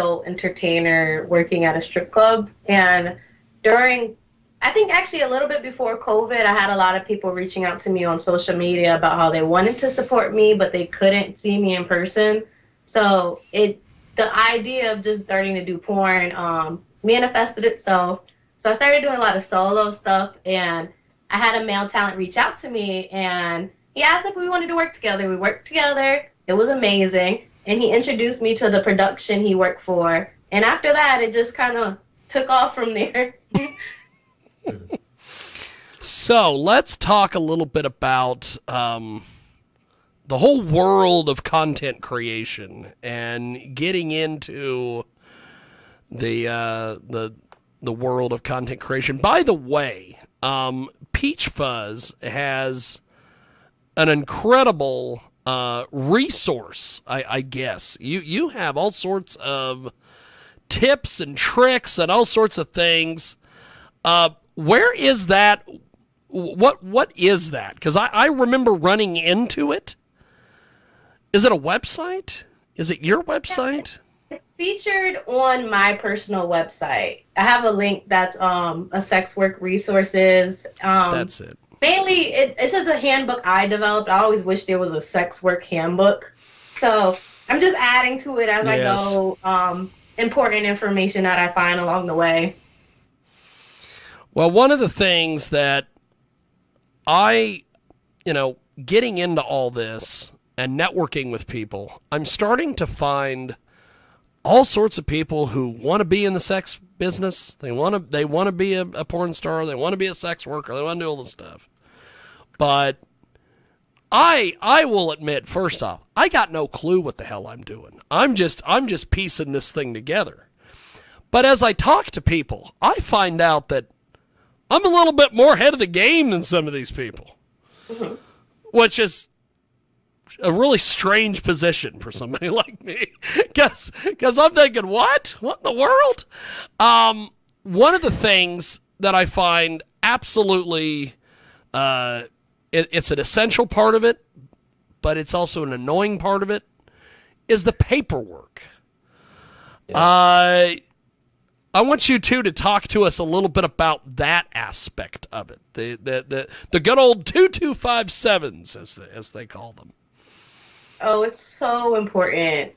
adult entertainer working at a strip club. And I think actually a little bit before COVID, I had a lot of people reaching out to me on social media about how they wanted to support me, but they couldn't see me in person. So the idea of just starting to do porn manifested itself. So I started doing a lot of solo stuff, and I had a male talent reach out to me, and he asked if we wanted to work together. We worked together. It was amazing. And he introduced me to the production he worked for. And after that, it just kind of took off from there. So let's talk a little bit about the whole world of content creation and getting into the world of content creation. By the way, Peach Fuzz has an incredible resource, I guess. You have all sorts of tips and tricks and all sorts of things. Where is that? What is that? Because I remember running into it. Is it a website? Is it your website? It's featured on my personal website. I have a link that's a sex work resources. That's it. Mainly, it's just a handbook I developed. I always wish there was a sex work handbook. So I'm just adding to it as I go. Important information that I find along the way. Well, one of the things that getting into all this and networking with people, I'm starting to find all sorts of people who want to be in the sex business. They want to be a porn star. They want to be a sex worker. They want to do all this stuff. But I will admit, first off, I got no clue what the hell I'm doing. I'm just piecing this thing together. But as I talk to people, I find out that I'm a little bit more ahead of the game than some of these people, which is a really strange position for somebody like me, because I'm thinking, what in the world? One of the things that I find absolutely, it's an essential part of it, but it's also an annoying part of it, is the paperwork. Yeah. I want you two to talk to us a little bit about that aspect of it. The good old 2257s, as they call them. Oh, it's so important.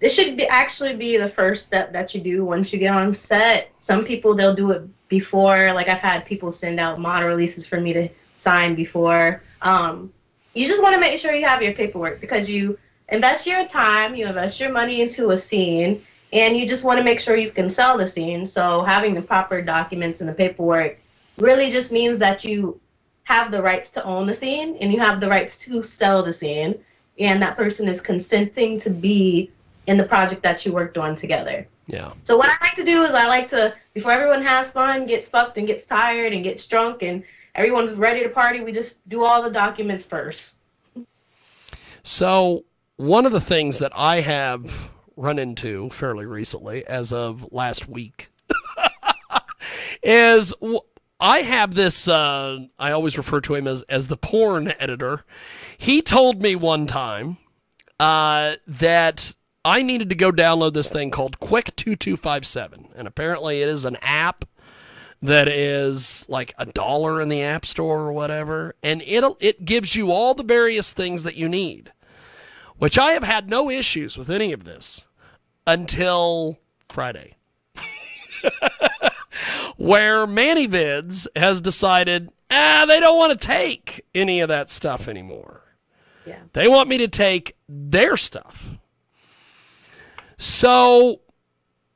It should actually be the first step that you do once you get on set. Some people, they'll do it before. Like, I've had people send out mod releases for me to sign before. You just want to make sure you have your paperwork, because you invest your time, you invest your money into a scene, and you just want to make sure you can sell the scene. So having the proper documents and the paperwork really just means that you have the rights to own the scene and you have the rights to sell the scene, and that person is consenting to be in the project that you worked on together. Yeah. So what I like to do is I like to, before everyone has fun, gets fucked and gets tired and gets drunk and everyone's ready to party, we just do all the documents first. So one of the things that I have run into fairly recently, as of last week, is I have this, I always refer to him as the porn editor. He told me one time that I needed to go download this thing called Quick 2257, and apparently it is an app that is like $1 in the App Store or whatever, and it gives you all the various things that you need, which I have had no issues with any of this until Friday, where ManyVids has decided they don't want to take any of that stuff anymore. Yeah. They want me to take their stuff. So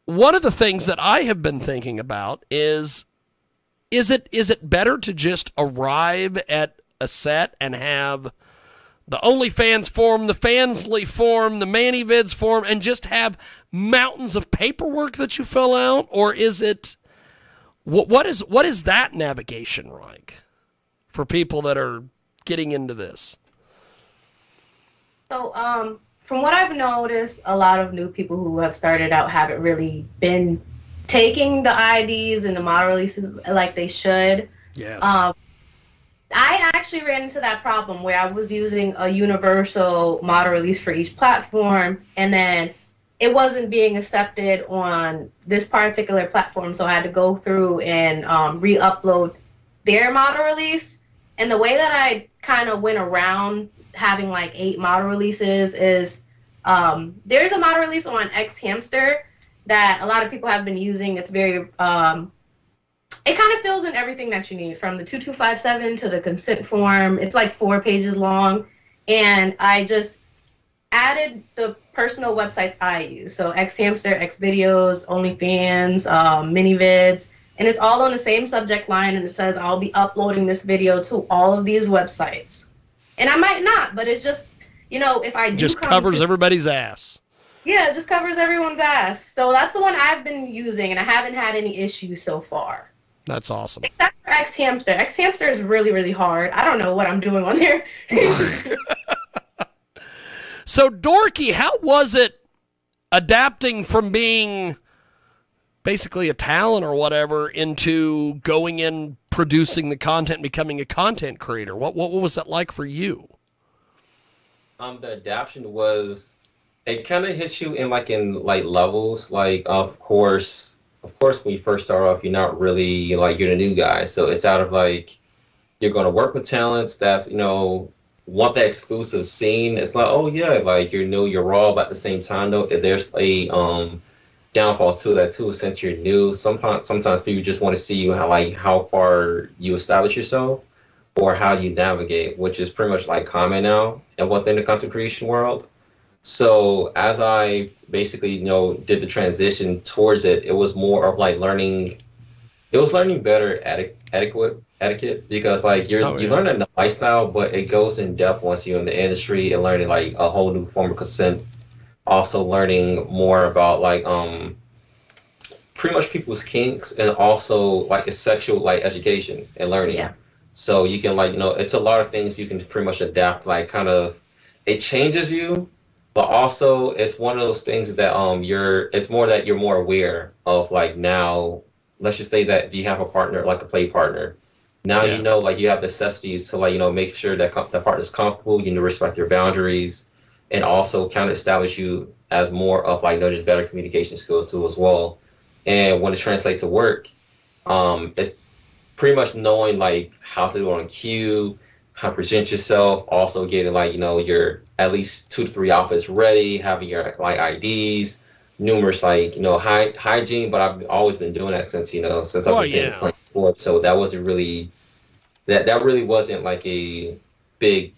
one of the things that I have been thinking about is it better to just arrive at a set and have the OnlyFans form, the Fansly form, the ManyVids form, and just have mountains of paperwork that you fill out? Or is it, what is that navigation like for people that are getting into this? So, from what I've noticed, a lot of new people who have started out haven't really been taking the IDs and the model releases like they should. Yes. I actually ran into that problem where I was using a universal model release for each platform, and then it wasn't being accepted on this particular platform, so I had to go through and re-upload their model release. And the way that I kind of went around having like 8 model releases is there's a model release on X Hamster that a lot of people have been using. It's very it kind of fills in everything that you need, from the 2257 to the consent form. It's like 4 pages long, and I just added the personal websites I use. So X Hamster, X Videos, OnlyFans, MiniVids, and it's all on the same subject line, and it says I'll be uploading this video to all of these websites. And I might not, but it's just, you know, if I do just covers everybody's ass. Yeah, it just covers everyone's ass. So that's the one I've been using, and I haven't had any issues so far. That's awesome. Except for X Hamster. X Hamster is really, really hard. I don't know what I'm doing on there. So, Dorky, how was it adapting from being basically a talent or whatever into going in, producing the content, becoming a content creator? What was that like for you? The adaptation was, it kind of hits you in levels. Like, of course, when you first start off, you're not really like, you're the new guy. So it's out of like, you're going to work with talents that's, you know, want that exclusive scene. It's like, oh yeah, like you're new, you're raw, but at the same time though, if there's a downfall to that too, since you're new. Sometimes people just want to see you how far you establish yourself or how you navigate, which is pretty much like common now and within the content creation world. So as I basically, you know, did the transition towards it, it was more of like learning. It was learning better etiquette, because like you learn in the lifestyle, but it goes in depth once you're in the industry and learning like a whole new form of consent. Also learning more about like pretty much people's kinks, and also like a sexual like education and learning. Yeah. So you can like, you know, it's a lot of things you can pretty much adapt, like kind of, it changes you, but also it's one of those things that it's more that you're more aware of, like now, let's just say that you have a partner, like a play partner. Now you know, like you have necessities to like, you know, make sure that the partner's comfortable, you know, respect their boundaries, and also kind of establish you as more of like, you know, just better communication skills too as well. And when it translates to work, it's pretty much knowing like how to do it on cue, how to present yourself, also getting like, you know, your at least 2 to 3 outfits ready, having your like IDs, numerous like, you know, hygiene. But I've always been doing that since, you know, since I've been playing sports. So that wasn't really, that really wasn't like a big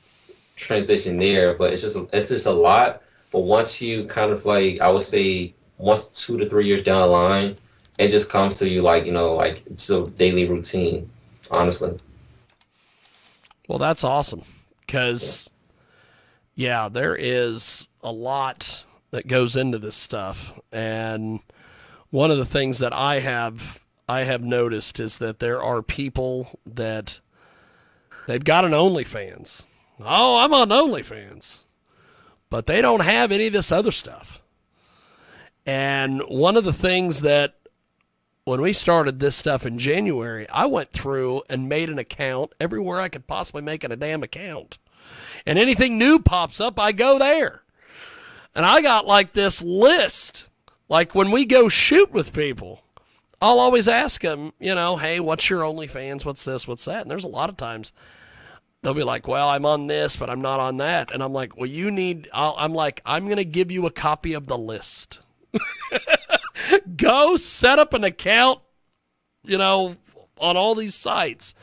transition there, but it's just a lot. But once you kind of like, I would say once 2 to 3 years down the line, it just comes to you like, you know, like it's a daily routine, honestly. Well, that's awesome, because yeah, there is a lot that goes into this stuff. And one of the things that I have noticed is that there are people that they've got an OnlyFans. Oh, I'm on OnlyFans. But they don't have any of this other stuff. And one of the things that when we started this stuff in January, I went through and made an account everywhere I could possibly make a damn account. And anything new pops up, I go there. And I got like this list. Like when we go shoot with people, I'll always ask them, you know, hey, what's your OnlyFans? What's this? What's that? And there's a lot of times they'll be like, well, I'm on this, but I'm not on that. And I'm like, well, I'm going to give you a copy of the list. Go set up an account, you know, on all these sites.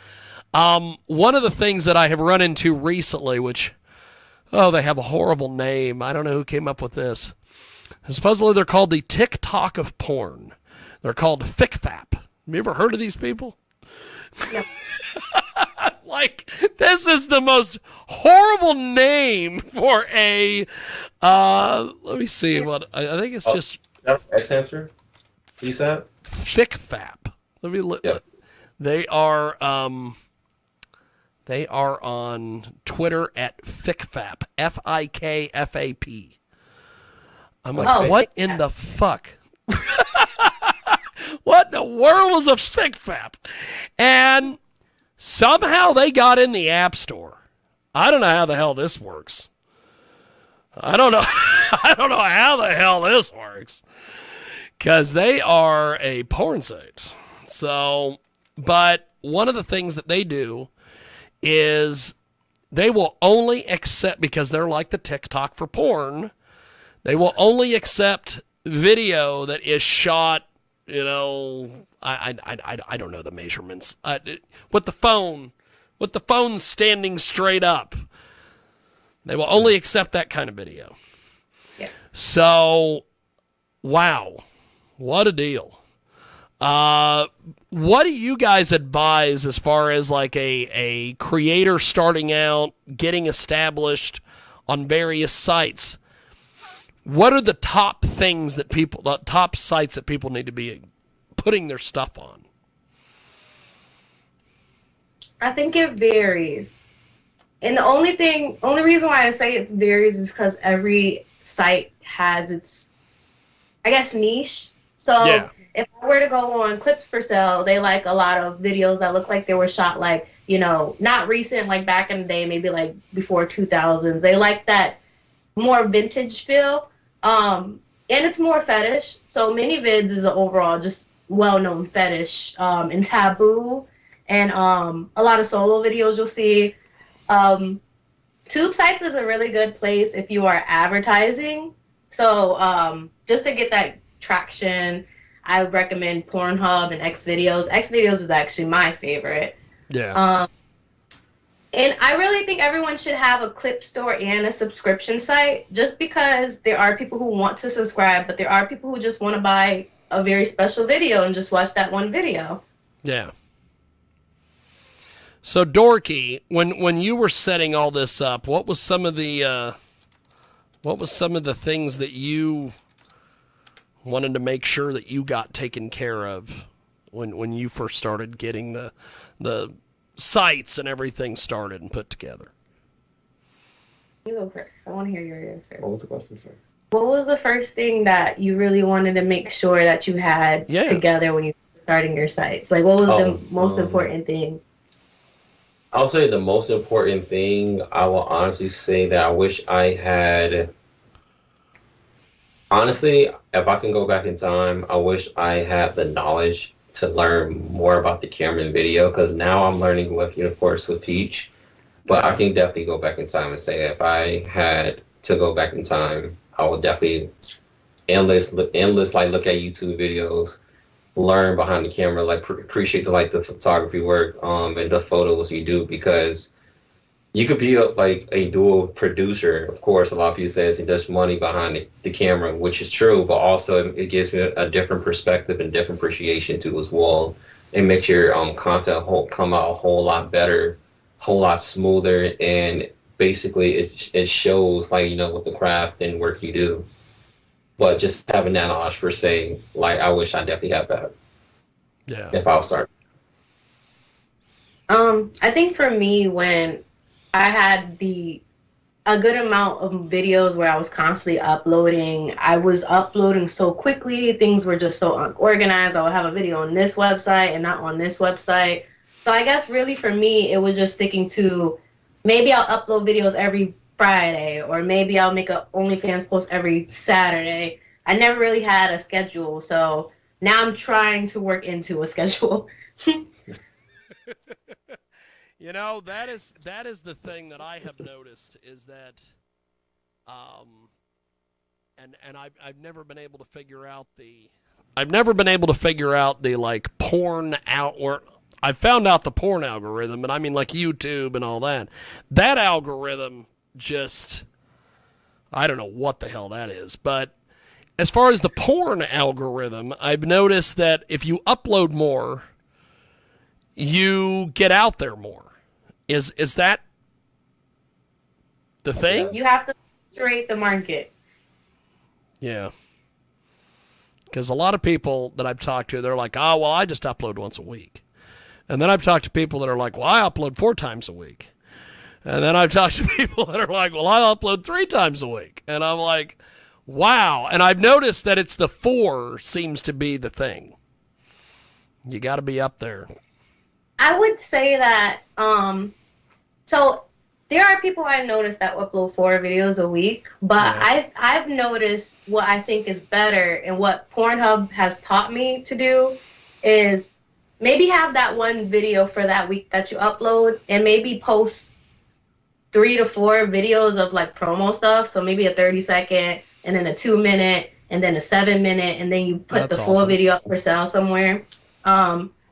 One of the things that I have run into recently, which, they have a horrible name. I don't know who came up with this. Supposedly they're called the TikTok of porn. They're called FickFap. Have you ever heard of these people? Yep. Like, this is the most horrible name for a, let me see what, I think it's just. X-Answer? You said? FickFap. Let me look. Yep. They are on Twitter at FickFap. FIKFAP. I'm like, what in the fuck? What in the world is a FickFap? And somehow they got in the App Store. I don't know how the hell this works. I don't know. I don't know how the hell this works. Because they are a porn site. So, but one of the things that they do is they will only accept, because they're like the TikTok for porn, they will only accept video that is shot, I don't know the measurements. With the phone standing straight up. They will only accept that kind of video. Yeah. So, wow. What a deal. What do you guys advise as far as like a creator starting out, getting established on various sites? What are the top sites that people need to be putting their stuff on? I think it varies. And the only reason why I say it varies is because every site has its, I guess, niche. So Yeah. If I were to go on Clips for Sale, they like a lot of videos that look like they were shot like, not recent, like back in the day, maybe like before 2000s. They like that more vintage feel. And it's more fetish. So ManyVids is an overall just well-known fetish. And Taboo and a lot of solo videos you'll see. Tube sites is a really good place if you are advertising. So just to get that traction, I would recommend Pornhub and Xvideos. Xvideos is actually my favorite. Yeah. And I really think everyone should have a clip store and a subscription site, just because there are people who want to subscribe, but there are people who just want to buy a very special video and just watch that one video. Yeah. So Dorky, when you were setting all this up, what was some of the things that you wanted to make sure that you got taken care of when you first started getting the sites and everything started and put together? You go first. I want to hear your answer. What was the question, sir? What was the first thing that you really wanted to make sure that you had together when you were starting your sites? Like, what was the most important thing? I'll say the most important thing, I will honestly say that I wish I had. Honestly, if I can go back in time, I wish I had the knowledge to learn more about the camera and video, because now I'm learning with, of course, with Peach. But I can definitely go back in time and say if I had to go back in time, I would definitely endless like look at YouTube videos, learn behind the camera, like appreciate the photography work and the photos you do, because you could be a dual producer. Of course, a lot of people say there's money behind the camera, which is true, but also it gives me a different perspective and different appreciation too as well. It makes your content come out a whole lot better, whole lot smoother, and basically it shows with the craft and work you do. But just having that knowledge per se, I wish I definitely had that. Yeah. If I was starting. I think for me, when I had a good amount of videos where I was constantly uploading, I was uploading so quickly, things were just so unorganized. I would have a video on this website and not on this website. So I guess really for me, it was just sticking to, maybe I'll upload videos every Friday, or maybe I'll make a OnlyFans post every Saturday. I never really had a schedule, so now I'm trying to work into a schedule. That is the thing that I have noticed is that, and I've never been able to figure out the like porn out, or I found out the porn algorithm, and I mean like YouTube and all that. That algorithm just, I don't know what the hell that is, but as far as the porn algorithm, I've noticed that if you upload more, you get out there more. Is that the thing? You have to curate the market. Yeah. Because a lot of people that I've talked to, they're like, oh, well, I just upload once a week. And then I've talked to people that are like, well, I upload 4 times a week. And then I've talked to people that are like, well, I upload 3 times a week. And I'm like, wow. And I've noticed that it's the 4 seems to be the thing. You got to be up there. I would say that, so there are people I noticed that upload 4 videos a week, but Yeah. I've noticed what I think is better, and what Pornhub has taught me to do is maybe have that one video for that week that you upload, and maybe post 3 to 4 videos of like promo stuff. So maybe a 30-second, and then a 2-minute, and then a 7-minute, and then you put That's the full awesome. video up for sale somewhere.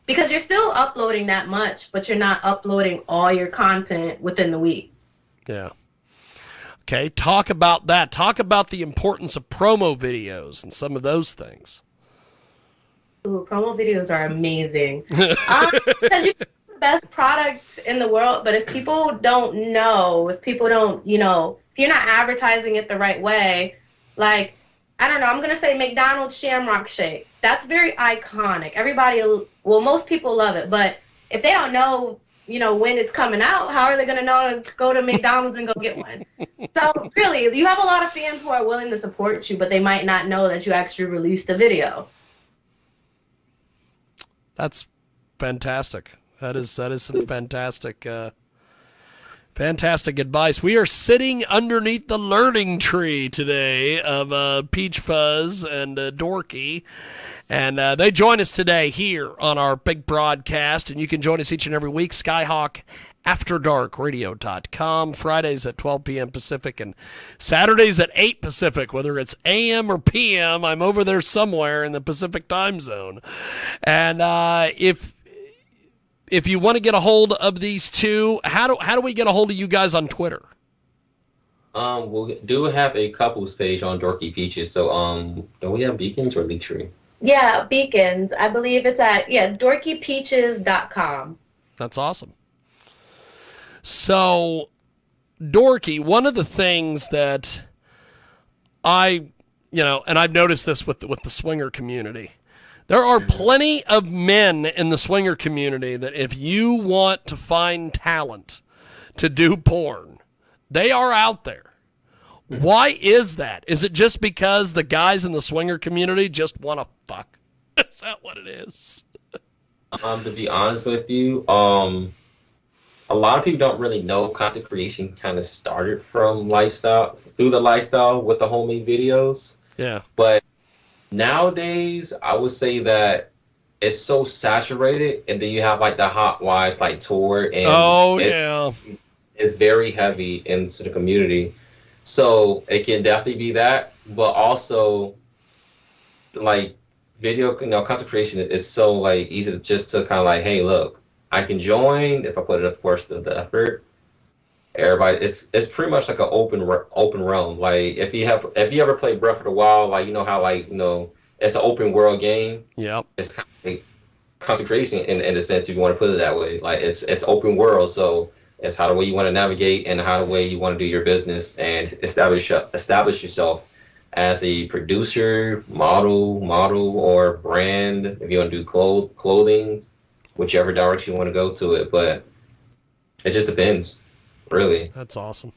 Because you're still uploading that much, but you're not uploading all your content within the week. Yeah. Okay, talk about that. Talk about the importance of promo videos and some of those things. Ooh, promo videos are amazing. Because you have the best product in the world, but if people don't know, if people don't, if you're not advertising it the right way, like, I don't know, I'm going to say McDonald's Shamrock Shake. That's very iconic. Most people love it, but if they don't know, when it's coming out, how are they going to know to go to McDonald's and go get one? So really, you have a lot of fans who are willing to support you, but they might not know that you actually released a video. That's fantastic. That is some fantastic fantastic advice. We are sitting underneath the learning tree today of Peach Fuzz and Dorky. And they join us today here on our big broadcast. And you can join us each and every week. Skyhawk After Dark Radio.com. Fridays at 12 p.m. Pacific and Saturdays at 8 Pacific. Whether it's a.m. or p.m., I'm over there somewhere in the Pacific time zone. And if you want to get a hold of these two, how do we get a hold of you guys on Twitter? We do have a couples page on Dorky Peaches. So do we have Beacons or Linktree? Yeah, Beacons. I believe it's at dorkypeaches.com. That's awesome. So, Dorky, one of the things that and I've noticed this with the swinger community. There are plenty of men in the swinger community that if you want to find talent to do porn, they are out there. Why is that? Is it just because the guys in the swinger community just want to fuck? Is that what it is? To be honest with you, a lot of people don't really know content creation kind of started from through the lifestyle with the homemade videos. Yeah. But nowadays, I would say that it's so saturated, and then you have like the hot wives like tour, and it's very heavy into the community. So it can definitely be that, but also like video, content creation is so like easy to just to kind of like, hey, look, I can join if I put it, of course, the effort. Everybody, it's pretty much like an open realm. Like if you ever played Breath of the Wild, like how it's an open world game. Yep. It's kind of like content creation in a sense, if you want to put it that way. Like it's open world, so it's how the way you want to navigate and how the way you want to do your business and establish yourself as a producer, model, or brand. If you want to do clothing, whichever direction you want to go to it, but it just depends, really. That's awesome.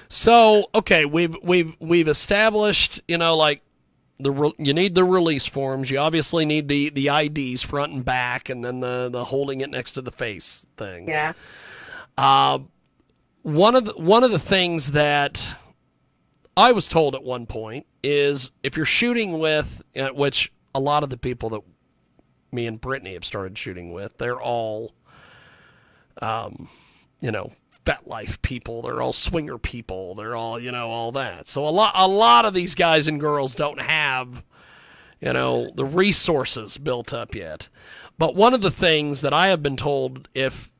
So, okay, we've established, like you need the release forms. You obviously need the IDs front and back, and then the holding it next to the face thing. Yeah. One of the things that I was told at one point is if you're shooting with, which a lot of the people that me and Brittany have started shooting with, they're all, vet life people. They're all swinger people. They're all, all that. So a lot of these guys and girls don't have, the resources built up yet. But one of the things that I have been told, if,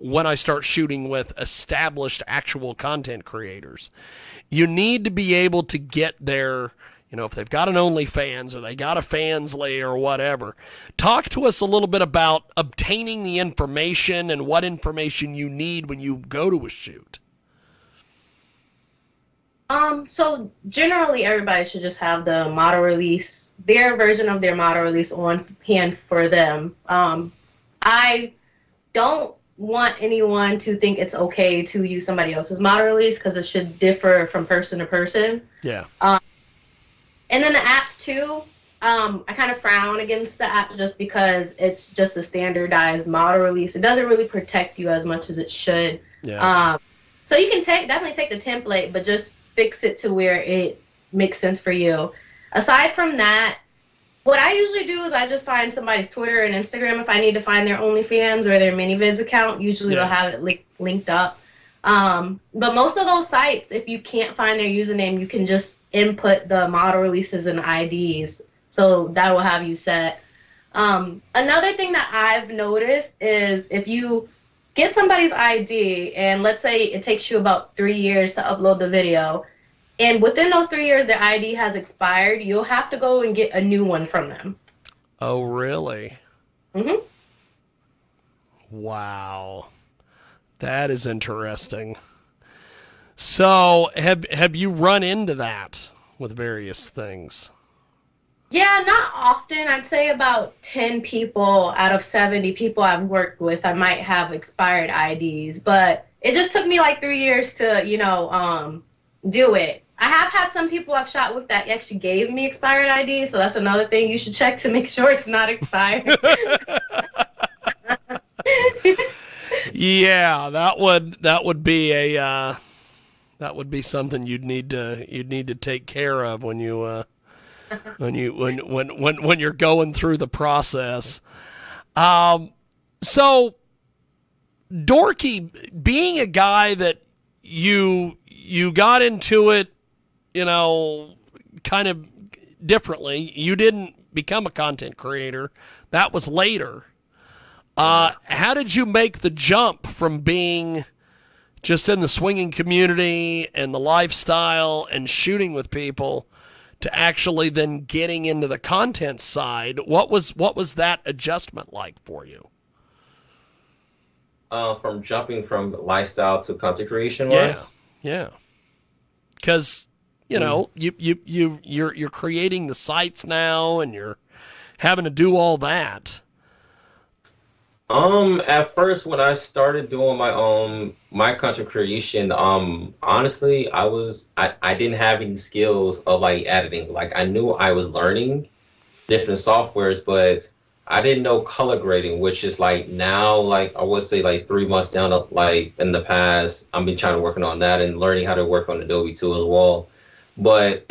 when I start shooting with established actual content creators, you need to be able to get their, if they've got an OnlyFans or they got a Fansly or whatever, talk to us a little bit about obtaining the information and what information you need when you go to a shoot. So generally everybody should just have the model release, their version of their model release on hand for them. I don't want anyone to think it's okay to use somebody else's model release because it should differ from person to person. Yeah. And then the apps too, I kind of frown against the app just because it's just a standardized model release. It doesn't really protect you as much as it should. Yeah. So you can definitely take the template, but just fix it to where it makes sense for you. Aside from that, what I usually do is I just find somebody's Twitter and Instagram if I need to find their OnlyFans or their MiniVids account. Usually they'll have it linked up. But most of those sites, if you can't find their username, you can just input the model releases and IDs. So that will have you set. Another thing that I've noticed is if you get somebody's ID and let's say it takes you about 3 years to upload the video, and within those 3 years their ID has expired, you'll have to go and get a new one from them. Oh, really? Mm-hmm. Wow. That is interesting. So have you run into that with various things? Yeah, not often. I'd say about 10 people out of 70 people I've worked with, I might have expired IDs. But it just took me like 3 years to, do it. I have had some people I've shot with that actually gave me expired IDs, so that's another thing you should check to make sure it's not expired. Yeah, that would be something you'd need to take care of when you when you're going through the process. So Dorky, being a guy that you got into it, kind of differently. You didn't become a content creator. That was later. How did you make the jump from being just in the swinging community and the lifestyle and shooting with people to actually then getting into the content side? What was that adjustment like for you? From jumping from lifestyle to content creation was? Yeah. Because you're creating the sites now and you're having to do all that. At first when I started doing my content creation, honestly, I didn't have any skills of like editing. Like I knew I was learning different softwares, but I didn't know color grading, which is like now, like I would say like 3 months down, like in the past, I've been trying to working on that and learning how to work on Adobe too as well. But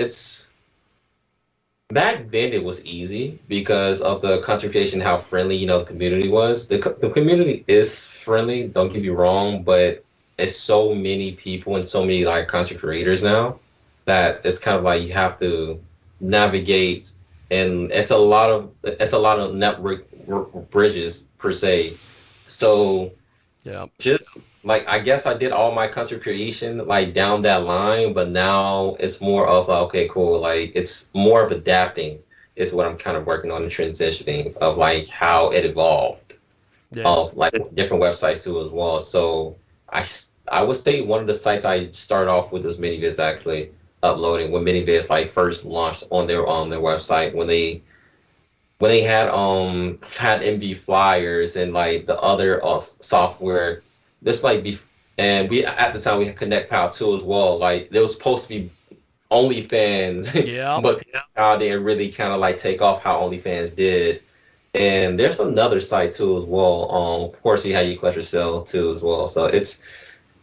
back then it was easy because of the content creation, how friendly, the community was. The community is friendly, don't get me wrong, but it's so many people and so many like content creators now that it's kind of like you have to navigate, and it's a lot of network bridges per se. So yeah, just like I guess I did all my content creation like down that line, but now it's more of okay, cool. Like it's more of adapting is what I'm kind of working on, the transitioning of like how it evolved, of like different websites too as well. So I would say one of the sites I started off with was MiniVids, actually uploading when MiniVids like first launched on their website, when they had MV flyers and like the other software, just like and we at the time we had ConnectPal too as well. Like there was supposed to be OnlyFans, but how they really kind of like take off how OnlyFans did. And there's another site too as well. Of course, you had your Collector Cell too as well. So it's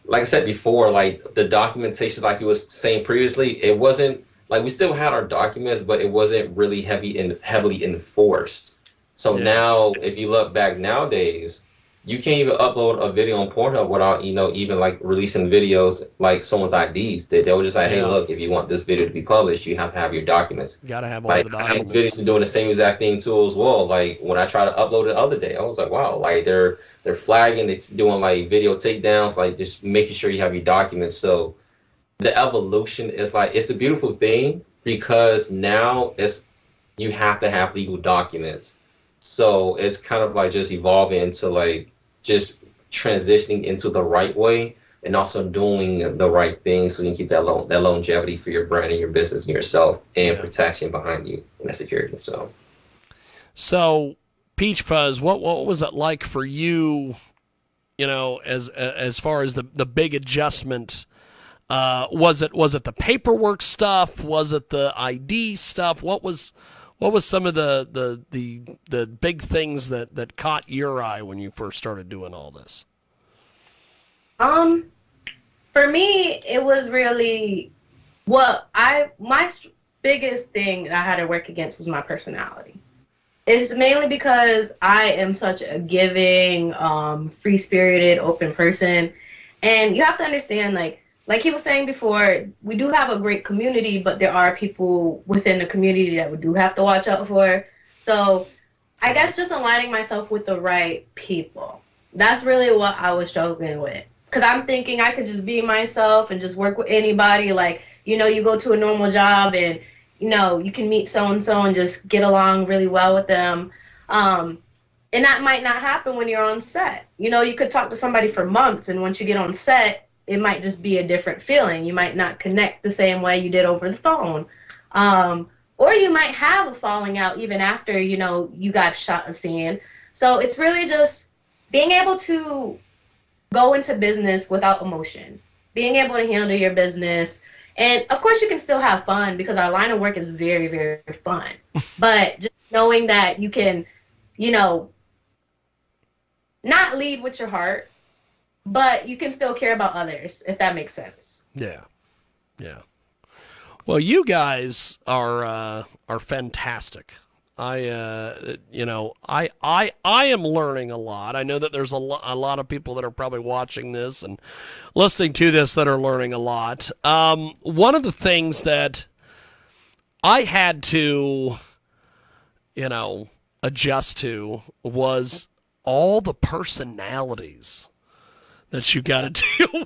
like I said before, like the documentation, like you was saying previously, it wasn't like we still had our documents, but it wasn't really heavily enforced. So now, if you look back nowadays, you can't even upload a video on Pornhub without, even like releasing videos like someone's IDs. They'll just like, hey, look, if you want this video to be published, you have to have your documents. You gotta have all the documents. Videos are doing the same exact thing too as well. Like when I tried to upload it the other day, I was like, wow, like they're flagging, it's doing like video takedowns, like just making sure you have your documents. So the evolution is like, it's a beautiful thing because now you have to have legal documents. So it's kind of like just evolving into like just transitioning into the right way and also doing the right thing so you can keep that longevity for your brand and your business and yourself and protection behind you and that security. So Peach Fuzz, what was it like for you, as far as the big adjustment? Was it the paperwork stuff? Was it the ID stuff? What was What was some of the big things that caught your eye when you first started doing all this? For me, it was really my biggest thing that I had to work against was my personality. It's mainly because I am such a giving, free-spirited, open person. And you have to understand, like he was saying before, we do have a great community, but there are people within the community that we do have to watch out for. So I guess just aligning myself with the right people. That's really what I was struggling with. Because I'm thinking I could just be myself and just work with anybody. Like, you go to a normal job and you can meet so-and-so and just get along really well with them. And that might not happen when you're on set. You could talk to somebody for months, and once you get on set, it might just be a different feeling. You might not connect the same way you did over the phone. Or you might have a falling out even after, you guys shot a scene. So it's really just being able to go into business without emotion, being able to handle your business. And of course you can still have fun because our line of work is very, very fun. But just knowing that you can, not lead with your heart, but you can still care about others, if that makes sense. Yeah. Yeah. Well, you guys are fantastic. I am learning a lot. I know that there's a lot of people that are probably watching this and listening to this that are learning a lot. One of the things that I had to, adjust to was all the personalities that you got to deal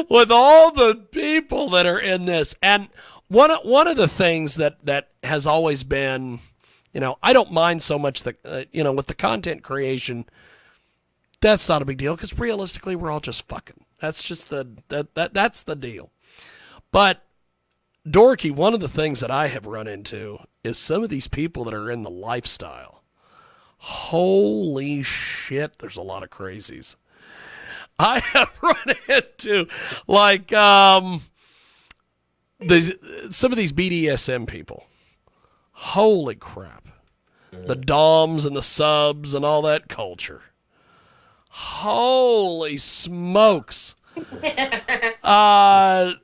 with all the people that are in this. And one of the things that has always been, I don't mind so much with the content creation. That's not a big deal because realistically, we're all just fucking. That's just that's the deal. But Dorky, one of the things that I have run into is some of these people that are in the lifestyle. Holy shit, there's a lot of crazies. I have run into some of these BDSM people. Holy crap. The DOMs and the subs and all that culture. Holy smokes. For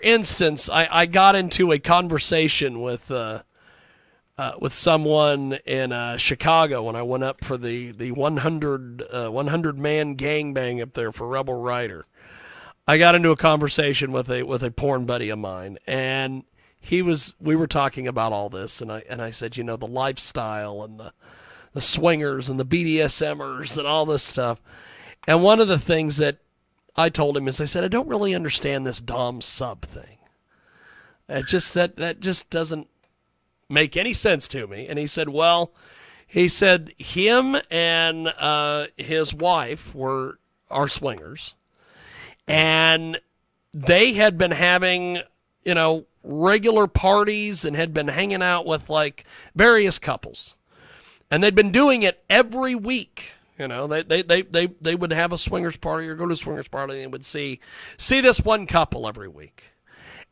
instance, I got into a conversation with someone in Chicago when I went up for the 100 man gangbang up there for Rebel Rider. I got into a conversation with a porn buddy of mine, and we were talking about all this, and I said, the lifestyle and the swingers and the BDSMers and all this stuff. And one of the things that I told him is I said, I don't really understand this Dom sub thing. It just that just doesn't make any sense to me. And he said, him and his wife are swingers, and they had been having, regular parties and had been hanging out with various couples, and they'd been doing it every week. They would have a swingers party or go to a swingers party and would see this one couple every week.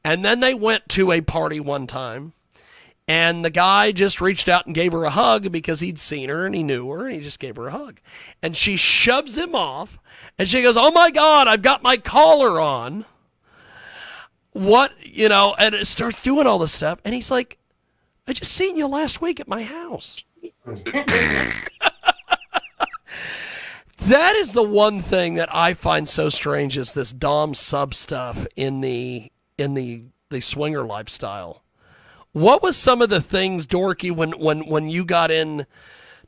And then they went to a party one time, and the guy just reached out and gave her a hug because he'd seen her and he knew her, and he just gave her a hug. And she shoves him off, and she goes, "Oh my God, I've got my collar on." What, and it starts doing all this stuff. And he's like, "I just seen you last week at my house." That is the one thing that I find so strange is this Dom sub stuff in the swinger lifestyle. What was some of the things, Dorky, when you got in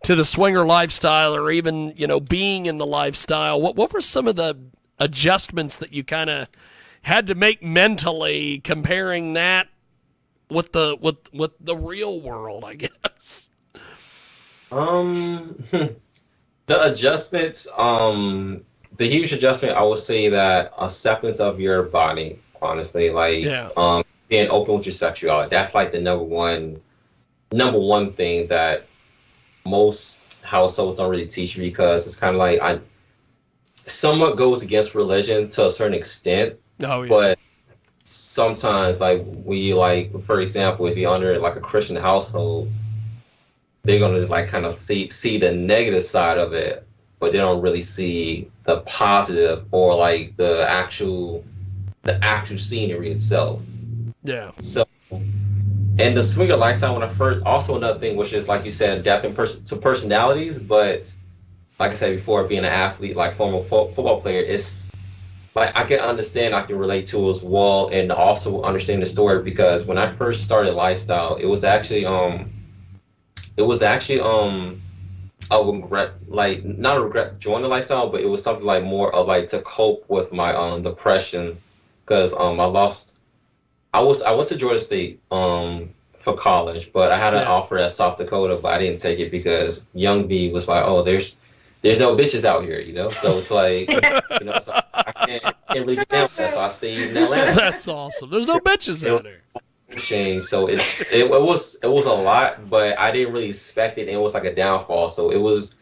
to the swinger lifestyle, or even, being in the lifestyle, what were some of the adjustments that you kind of had to make mentally, comparing that with the real world, I guess? The adjustments, the huge adjustment, I would say that acceptance of your body, honestly, being open with your sexuality. That's the number one thing that most households don't really teach you, because it's kind of somewhat goes against religion to a certain extent. Oh, yeah. But sometimes like we like, for example, if you're under like a Christian household, they're gonna like kind of see the negative side of it, but they don't really see the positive or like the actual scenery itself. Yeah. So, and the swinger lifestyle, when I first, also another thing, which is like you said, adapting to personalities. But like I said before, being an athlete, like former football player, it's like I can understand, I can relate to as well, and also understand the story, because when I first started lifestyle, it was actually a regret, like not a regret joining the lifestyle, but it was something like more of like to cope with my depression, because I went to Georgia State for college, but I had an offer at South Dakota, but I didn't take it because Young B was like, oh, there's no bitches out here, so it's like, so I can't really get down with that, so I stayed in Atlanta. That's awesome. There's no bitches out there. So it was a lot, but I didn't really expect it, and it was like a downfall. So it was,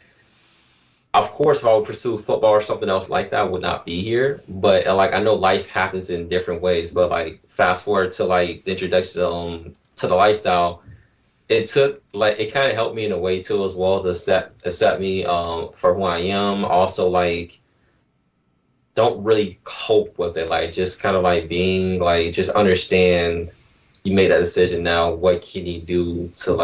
of course, if I would pursue football or something else like that, I would not be here. But like I know life happens in different ways. But like fast forward to like the introduction to the lifestyle, it kind of helped me in a way too as well to accept me for who I am. Also like don't really cope with it, like just kind of like being like just understand. You made that decision. Now, what can you do to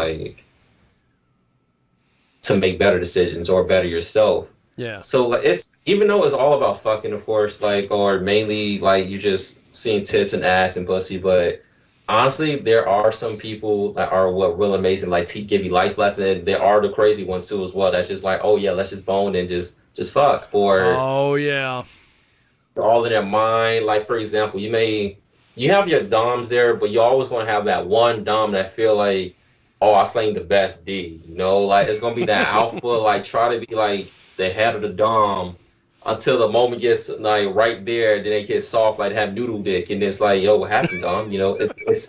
make better decisions or better yourself? Yeah. So like it's, even though it's all about fucking, of course, like, or mainly like you just seeing tits and ass and pussy, but honestly, there are some people that are what real amazing, like give you life lessons. There are the crazy ones too as well. That's just like, oh yeah, let's just bone and just fuck. Or oh yeah, all in their mind. Like for example, you have your doms there, but you always want to have that one dom that feel like, oh, I slaying the best D. Like it's gonna be that alpha. Like try to be like the head of the dom until the moment gets like right there. Then they get soft, like have noodle dick, and it's like, yo, what happened, dom? It's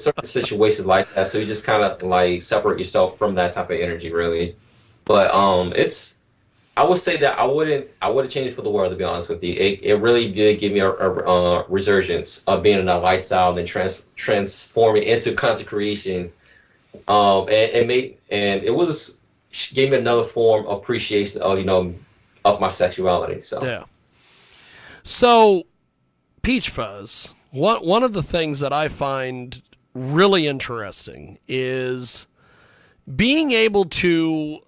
certain situations like that. So you just kind of like separate yourself from that type of energy, really. But I would say that I wouldn't change it for the world, to be honest with you. It really did give me a resurgence of being in that lifestyle and transforming into content creation. And it gave me another form of appreciation of my sexuality. So yeah. So Peach Fuzz, one of the things that I find really interesting is being able to.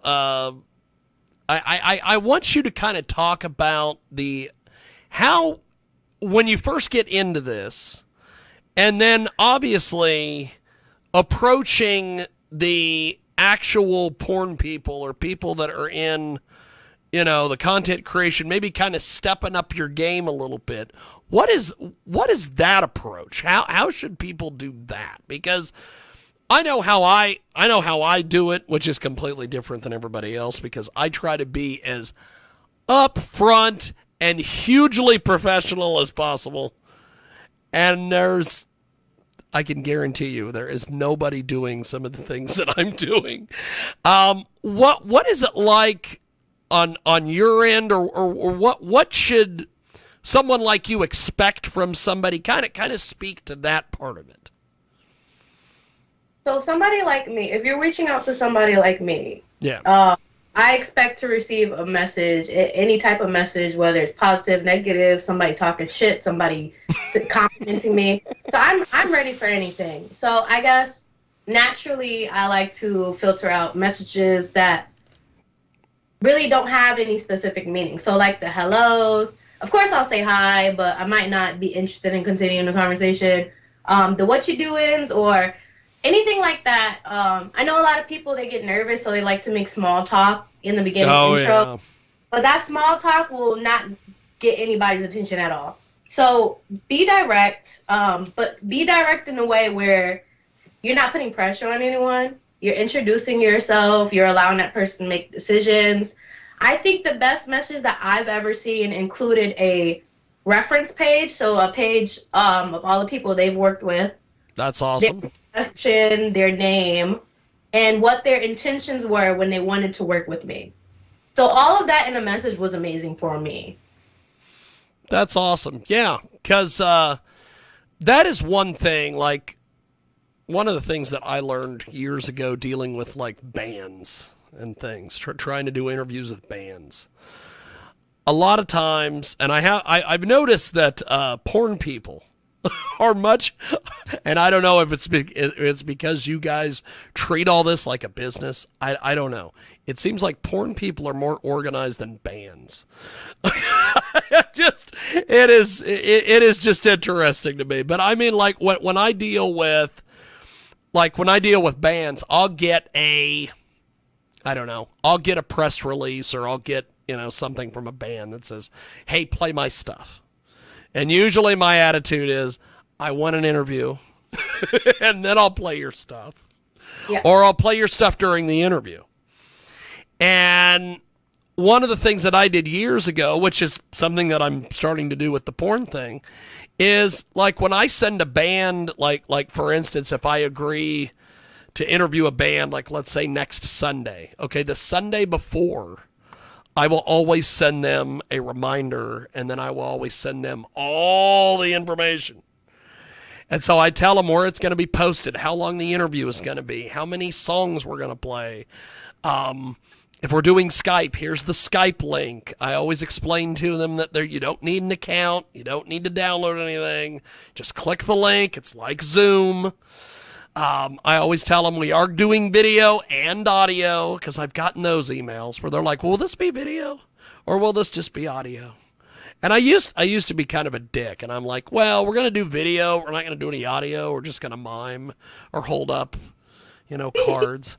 I want you to kind of talk about how when you first get into this, and then obviously approaching the actual porn people or people that are in, the content creation, maybe kind of stepping up your game a little bit. What is that approach? How should people do that? Because I know how I do it, which is completely different than everybody else, because I try to be as upfront and hugely professional as possible. And I can guarantee you, there is nobody doing some of the things that I'm doing. What is it like on your end, or what should someone like you expect from somebody? Kind of speak to that part of it. So somebody like me, if you're reaching out to somebody like me, yeah, I expect to receive a message, any type of message, whether it's positive, negative, somebody talking shit, somebody complimenting me. So I'm ready for anything. So I guess naturally I like to filter out messages that really don't have any specific meaning. So like the hellos, of course I'll say hi, but I might not be interested in continuing the conversation. The what you doings or anything like that. I know a lot of people, they get nervous, so they like to make small talk in the beginning intro. Yeah. But that small talk will not get anybody's attention at all. So be direct, but be direct in a way where you're not putting pressure on anyone. You're introducing yourself. You're allowing that person to make decisions. I think the best message that I've ever seen included a reference page, so a page of all the people they've worked with. That's awesome. Their name, and what their intentions were when they wanted to work with me. So all of that in a message was amazing for me. That's awesome. Yeah, because that is one thing, like, one of the things that I learned years ago dealing with, like, bands and things, trying to do interviews with bands. A lot of times, and I've noticed that porn people are much, and I don't know if it's because you guys treat all this like a business. I don't know. It seems like porn people are more organized than bands. It is just interesting to me. But I mean, like, when I deal with bands, I'll get a press release, or I'll get, something from a band that says, hey, play my stuff. And usually my attitude is, I want an interview, and then I'll play your stuff. Yeah. Or I'll play your stuff during the interview. And one of the things that I did years ago, which is something that I'm starting to do with the porn thing, is, like, when I send a band, like for instance, if I agree to interview a band, like, let's say next Sunday, okay, the Sunday before, I will always send them a reminder, and then I will always send them all the information. And so I tell them where it's going to be posted, how long the interview is going to be, how many songs we're going to play. If we're doing Skype, here's the Skype link. I always explain to them that you don't need an account. You don't need to download anything. Just click the link. It's like Zoom. I always tell them we are doing video and audio, because I've gotten those emails where they're like, will this be video or will this just be audio? And I used to be kind of a dick, and I'm like, well, we're going to do video. We're not going to do any audio. We're just going to mime or hold up, cards.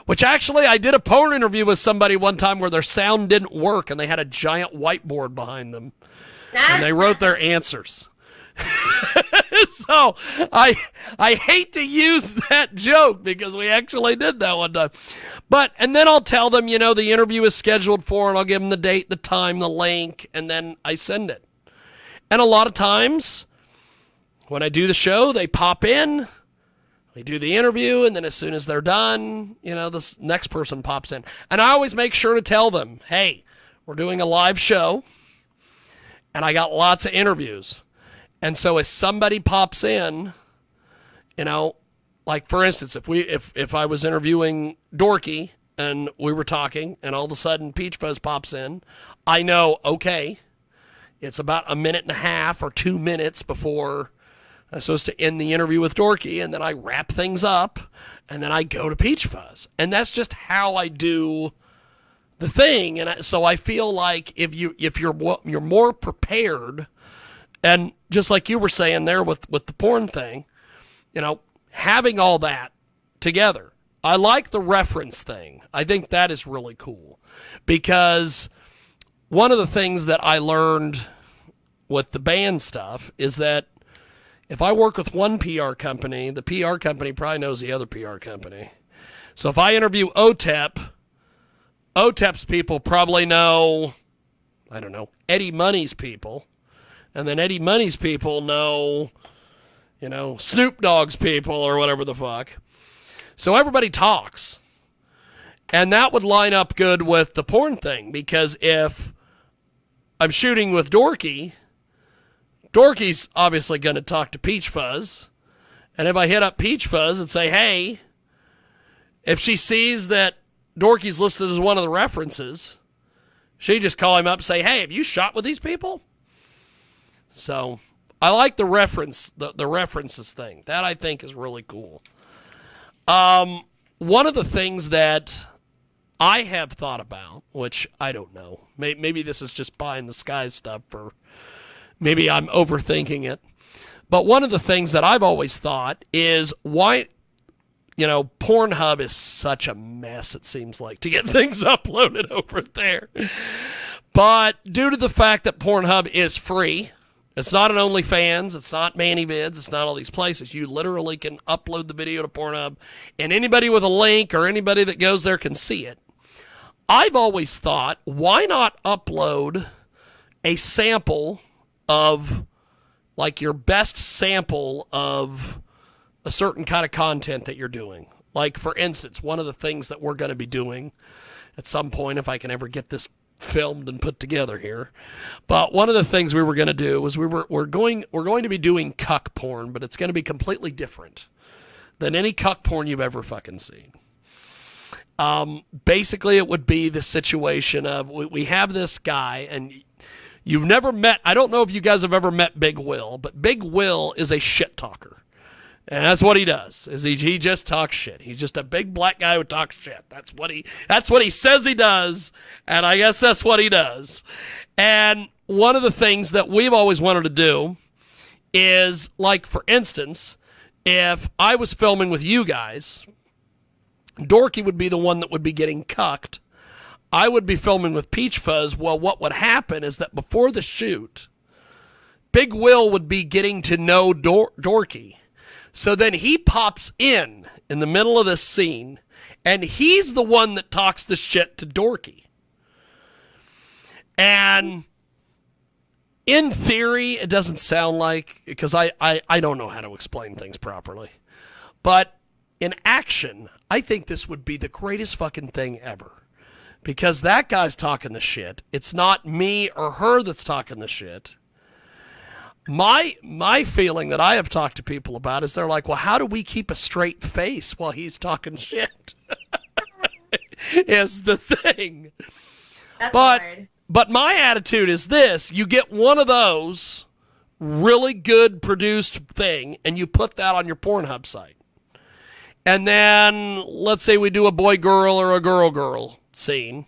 Which actually, I did a porn interview with somebody one time where their sound didn't work, and they had a giant whiteboard behind them, and they wrote their answers. So I hate to use that joke, because we actually did that one time. And then I'll tell them, the interview is scheduled for, and I'll give them the date, the time, the link, and then I send it. And a lot of times when I do the show, they pop in, we do the interview, and then as soon as they're done, this next person pops in. And I always make sure to tell them, hey, we're doing a live show, and I got lots of interviews. And so if somebody pops in, like, for instance, if I was interviewing Dorky and we were talking, and all of a sudden Peach Fuzz pops in, I know, okay, it's about a minute and a half or 2 minutes before I'm supposed to end the interview with Dorky, and then I wrap things up, and then I go to Peach Fuzz. And that's just how I do the thing. And so I feel like if you're more prepared, and just like you were saying there with the porn thing, having all that together. I like the reference thing. I think that is really cool, because one of the things that I learned with the band stuff is that if I work with one PR company, the PR company probably knows the other PR company. So if I interview OTEP's people probably know, I don't know, Eddie Money's people. And then Eddie Money's people know, Snoop Dogg's people, or whatever the fuck. So everybody talks. And that would line up good with the porn thing, because if I'm shooting with Dorky's obviously going to talk to Peach Fuzz. And if I hit up Peach Fuzz and say, hey, if she sees that Dorky's listed as one of the references, she just call him up and say, hey, have you shot with these people? So I like the references thing. That I think is really cool. One of the things that I have thought about, which I don't know, maybe this is just pie in the sky stuff, or maybe I'm overthinking it, but one of the things that I've always thought is why, Pornhub is such a mess, it seems like, to get things uploaded over there. But due to the fact that Pornhub is free, it's not an OnlyFans, it's not ManyVids, it's not all these places. You literally can upload the video to Pornhub, and anybody with a link or anybody that goes there can see it. I've always thought, why not upload a sample of, like, your best sample of a certain kind of content that you're doing? Like, for instance, one of the things that we're going to be doing at some point, if I can ever get this filmed and put together here. But one of the things we were going to do was we're going to be doing cuck porn, but it's going to be completely different than any cuck porn you've ever fucking seen. Basically, it would be the situation of we have this guy, and you've never met. I don't know if you guys have ever met Big Will, but Big Will is a shit talker. And that's what he does. Is he just talks shit. He's just a big black guy who talks shit. That's what he says he does, and I guess that's what he does. And one of the things that we've always wanted to do is, like, for instance, if I was filming with you guys, Dorky would be the one that would be getting cucked. I would be filming with Peach Fuzz. Well, what would happen is that before the shoot, Big Will would be getting to know Dorky. So then he pops in the middle of this scene, and he's the one that talks the shit to Dorky. And in theory, it doesn't sound like, because I don't know how to explain things properly. But in action, I think this would be the greatest fucking thing ever. Because that guy's talking the shit. It's not me or her that's talking the shit. My feeling that I have talked to people about is they're like, well, how do we keep a straight face while he's talking shit? Is the thing. That's hard. But my attitude is this. You get one of those really good produced thing, and you put that on your Pornhub site. And then let's say we do a boy-girl or a girl-girl scene.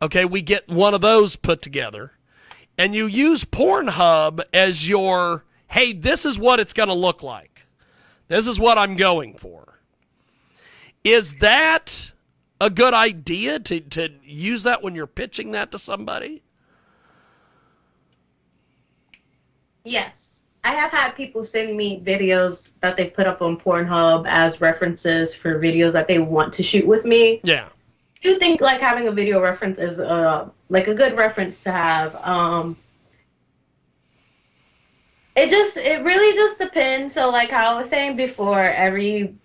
Okay, we get one of those put together. And you use Pornhub as your, hey, this is what it's going to look like. This is what I'm going for. Is that a good idea to use that when you're pitching that to somebody? Yes. I have had people send me videos that they put up on Pornhub as references for videos that they want to shoot with me. Yeah. I do think like having a video reference is like a good reference to have. It really just depends. So like how I was saying before, every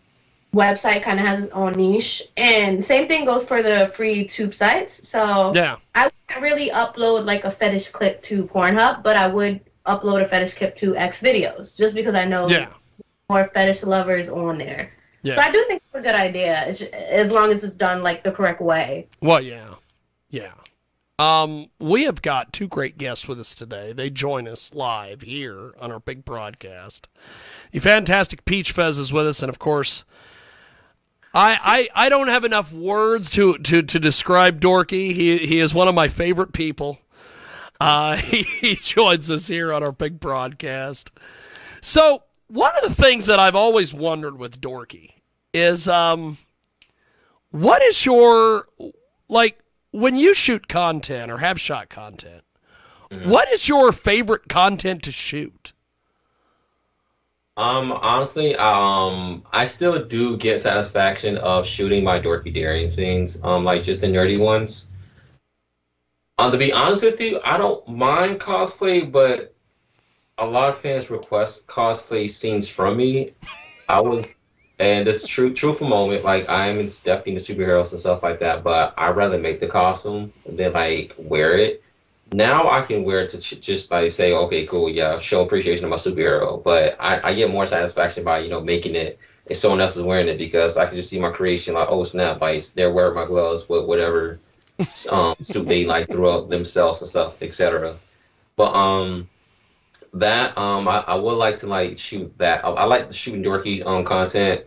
website kind of has its own niche, and same thing goes for the free tube sites. So yeah, I wouldn't really upload like a fetish clip to Pornhub, but I would upload a fetish clip to X videos just because I know more fetish lovers on there. Yeah. So I do think it's a good idea, as long as it's done like the correct way. Well, yeah. We have got two great guests with us today. They join us live here on our big broadcast. The fantastic Peach Fez is with us, and of course, I don't have enough words to describe Dorky. He is one of my favorite people. He joins us here on our big broadcast. So one of the things that I've always wondered with Dorky is, what is your, like, when you shoot content or have shot content, what is your favorite content to shoot? Honestly, I still do get satisfaction of shooting my Dorky Darien scenes, like just the nerdy ones. To be honest with you, I don't mind cosplay, but a lot of fans request cosplay scenes from me. And it's truthful moment, like I'm definitely into superheroes and stuff like that, but I'd rather make the costume than like wear it. Now I can wear it to just like say, okay, cool, yeah, show appreciation of my superhero. But I get more satisfaction by, making it and someone else is wearing it, because I can just see my creation like, oh snap, like they're wearing my gloves with whatever suit they like throughout themselves and stuff, etc. But I would like to like shoot that. I like shooting Dorky content.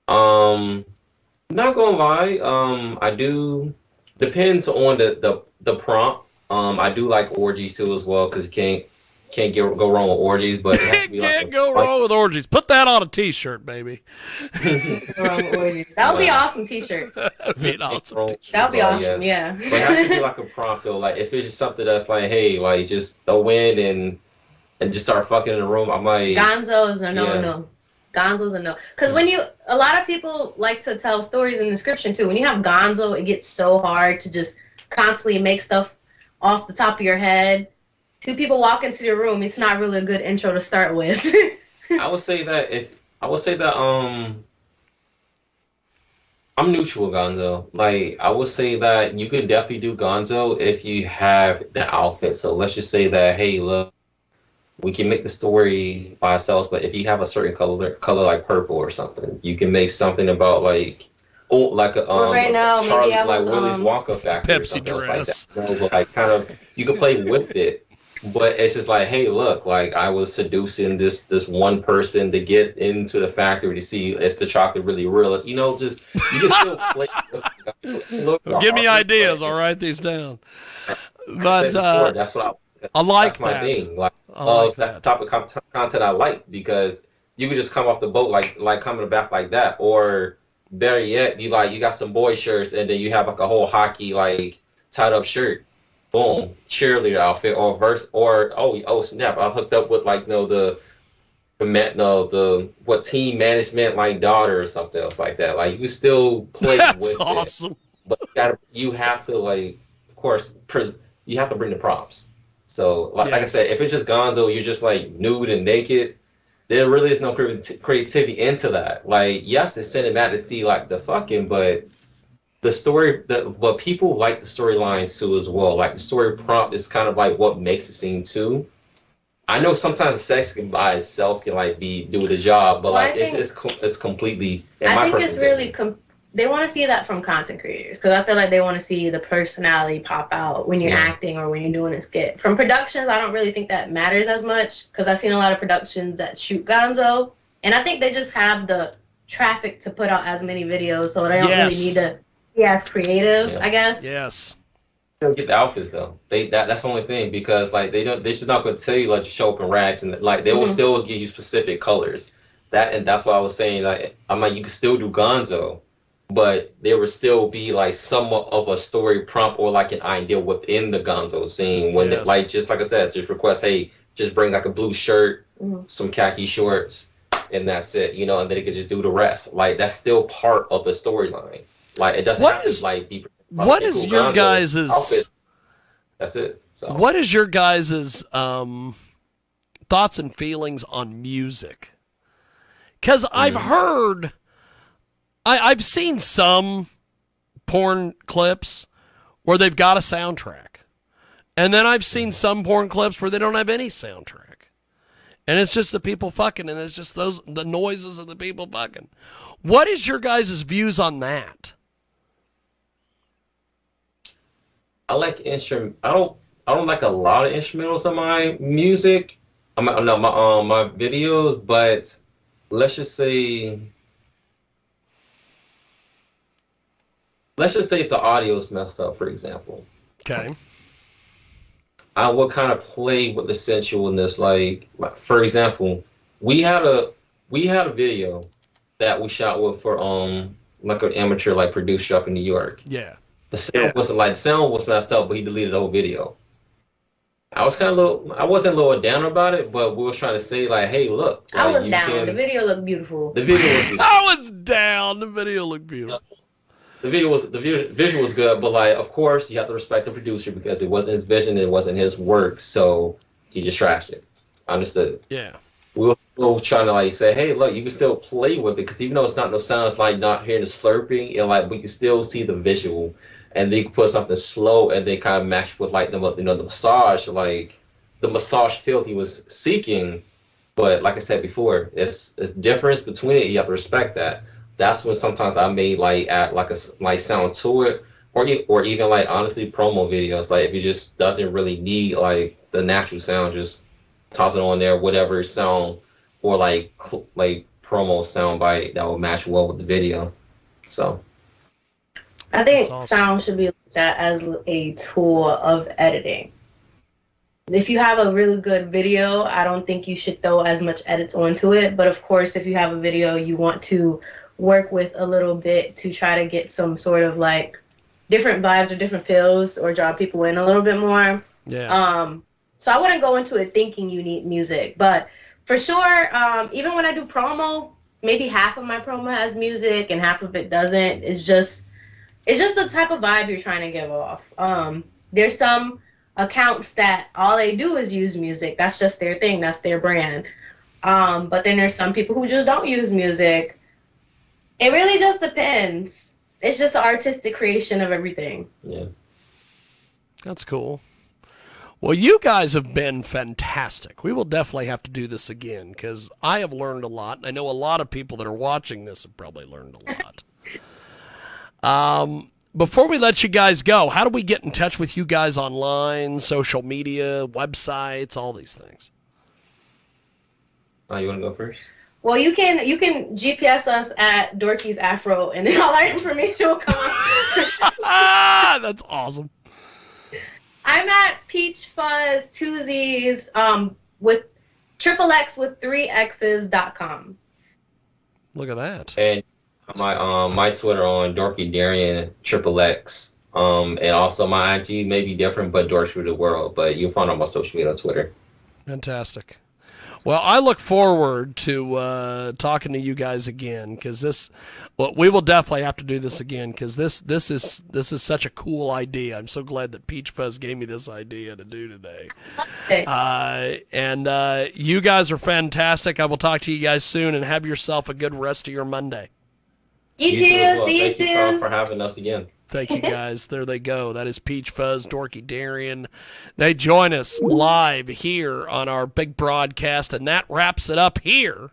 Not gonna lie, I do, depends on the prompt. I do like orgies too as well, because you can't go wrong with orgies, but it has to be can't go wrong with orgies. Put that on a t-shirt, baby. That would be an awesome t-shirt. That'd be an awesome t-shirt. That would be awesome, yeah. But it has to be like a prompt though. Like if it's just something that's like, hey, like just throw in and just start fucking in the room, I'm like, Gonzo is a no. Gonzo's a no. Because a lot of people like to tell stories in the description too. When you have Gonzo, it gets so hard to just constantly make stuff off the top of your head. Two people walk into your room, it's not really a good intro to start with. I'm neutral Gonzo. Like I would say that you could definitely do Gonzo if you have the outfit. So let's just say that, hey, look, we can make the story by ourselves, but if you have a certain color like purple or something, you can make something about like like a Well, right now, Charlie, maybe I like was Willy's Wonka factory or Pepsi something else dress. like that. You know, but like kind of you can play with it, but it's just like, hey, look, like I was seducing this one person to get into the factory to see is the chocolate really real. You know, just you can still play. Give me ideas. I'll write these down. But that's what I like that's my that. thing. Like, I like that's the that. type of content I like because you could just come off the boat like coming back like that, or better yet, you got some boy shirts and then you have like a whole hockey like tied up shirt, boom, cheerleader outfit or verse or oh snap, I hooked up with like the what team management like daughter or something else like that. Like you still play That's with awesome. it, but you have to like, of course, you have to bring the props. So, like I Yes. said, if it's just Gonzo, you're just like nude and naked. There really is no creativity into that. Like, yes, it's cinematic to see like the fucking, but the story, but people like the storylines too as well. Like the story prompt is kind of like what makes the scene too. I know sometimes the sex can by itself can like do the job, but Well, like it's completely. In I my think it's personal really opinion. they want to see that from content creators because I feel like they want to see the personality pop out when you're Yeah. acting or when you're doing a skit. From productions, I don't really think that matters as much because I've seen a lot of productions that shoot Gonzo, and I think they just have the traffic to put out as many videos, so they don't really Yes. need to be as creative, Yeah. I guess. Yes. They don't get the outfits though. That's the only thing because like they should not going to tell you like to show up in rags and like they will Mhm. still give you specific colors. That's why I was saying like I'm like you can still do Gonzo, but there would still be like somewhat of a story prompt or like an idea within the Gonzo scene when Yes. like just like I said, just request, hey, just bring like a blue shirt, Mhm. some khaki shorts, and that's it, you know, and then it could just do the rest. Like that's still part of the storyline. Like it doesn't What have is- to like be. What is cool your Gonzo guys' outfit. That's it. So what is your guys' thoughts and feelings on music? Because I've heard, I've seen some porn clips where they've got a soundtrack. And then I've seen some porn clips where they don't have any soundtrack. And it's just the people fucking, and it's just the noises of the people fucking. What is your guys' views on that? I like instrument. I don't like a lot of instrumentals on my music. No, my videos, but let's just say if the audio is messed up, for example. Okay. I would kind of play with the sensualness. Like for example, we had a video that we shot with for like an amateur like producer up in New York. Yeah. The sound was messed up, but he deleted the whole video. I wasn't a little down about it, but we was trying to say like, hey, look. I like, was down. The video looked beautiful. The video was beautiful. I was down. The video looked beautiful. The visual was good, but like, of course, you have to respect the producer because it wasn't his vision, it wasn't his work, so he just trashed it. Understood. Yeah. We were still trying to like say, hey, look, you can still play with it because even though it's not no sounds like not hearing the slurping, and like we can still see the visual, and then you can put something slow and they kind of match with like the massage, like the massage feel he was seeking. But like I said before, it's difference between it. You have to respect that. That's when sometimes I may like add like a like sound to it, or even like honestly promo videos. Like if it just doesn't really need like the natural sound, just toss it on there, whatever sound or like promo sound bite that will match well with the video. So I think That's awesome. sound should be looked at as a tool of editing. If you have a really good video, I don't think you should throw as much edits onto it. But of course, if you have a video you want to work with a little bit to try to get some sort of like different vibes or different feels or draw people in a little bit more. Yeah. So I wouldn't go into it thinking you need music, but for sure, even when I do promo, maybe half of my promo has music and half of it doesn't. It's just the type of vibe you're trying to give off. There's some accounts that all they do is use music. That's just their thing. That's their brand. But then there's some people who just don't use music. It really just depends. it's just the artistic creation of everything. Yeah. That's cool. Well, you guys have been fantastic. We will definitely have to do this again because I have learned a lot. I know a lot of people that are watching this have probably learned a lot. Before we let you guys go, how do we get in touch with you guys online, social media, websites, all these things? You want to go first? Well, you can GPS us at Dorky's Afro, and then all our information will come up. That's awesome. I'm at Peach Fuzz 2Z's with XXX with 3X's.com. Look at that. And my Twitter on Dorky Darien XXX. And also my IG may be different, but Dork through the world. But you'll find on my social media on Twitter. Fantastic. Well, I look forward to talking to you guys again because we will definitely have to do this again because this is such a cool idea. I'm so glad that Peach Fuzz gave me this idea to do today. And you guys are fantastic. I will talk to you guys soon and have yourself a good rest of your Monday. You too. Well. See you Thank you, soon. Carl, for having us again. Thank you, guys. There they go. That is Peach Fuzz, Dorky Darien. They join us live here on our big broadcast, and that wraps it up here